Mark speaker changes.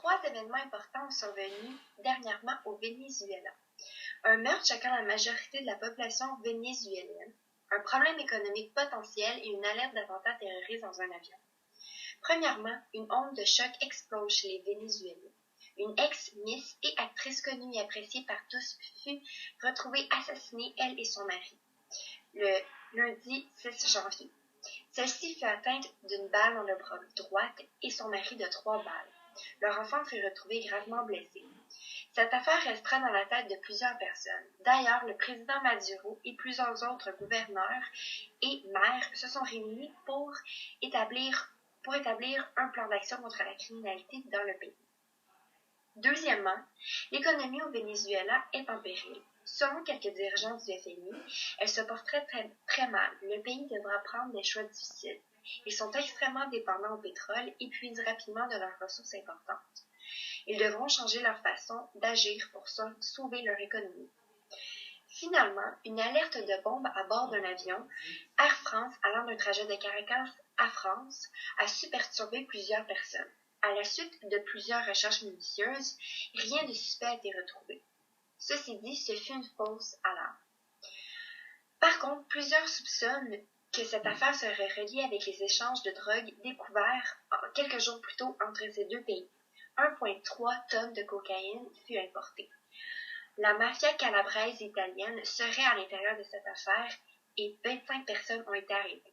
Speaker 1: Trois événements importants sont survenus dernièrement au Venezuela. Un meurtre choquant la majorité de la population vénézuélienne, un problème économique potentiel et une alerte d'attentat terroriste dans un avion. Premièrement, une onde de choc explose chez les Vénézuéliens. Une ex-miss et actrice connue et appréciée par tous fut retrouvée assassinée, elle et son mari, le lundi 6 janvier. Celle-ci fut atteinte d'une balle dans le bras droite et son mari de 3 balles. Leur enfant fut retrouvé gravement blessé. Cette affaire restera dans la tête de plusieurs personnes. D'ailleurs, le président Maduro et plusieurs autres gouverneurs et maires se sont réunis pour établir un plan d'action contre la criminalité dans le pays. Deuxièmement, l'économie au Venezuela est en péril. Selon quelques dirigeants du FMI, elle se porterait très mal. Le pays devra prendre des choix difficiles. Ils sont extrêmement dépendants au pétrole, épuisent rapidement de leurs ressources importantes. Ils devront changer leur façon d'agir pour sauver leur économie. Finalement, une alerte de bombe à bord d'un avion Air France allant d'un trajet de Caracas à France a su perturber plusieurs personnes. À la suite de plusieurs recherches minutieuses, rien de suspect a été retrouvé. Ceci dit, ce fut une fausse alarme. Par contre, plusieurs soupçonnent que cette affaire serait reliée avec les échanges de drogue découverts quelques jours plus tôt entre ces deux pays. 1,3 tonnes de cocaïne fut importée. La mafia calabraise italienne serait à l'intérieur de cette affaire et 25 personnes ont été arrêtées.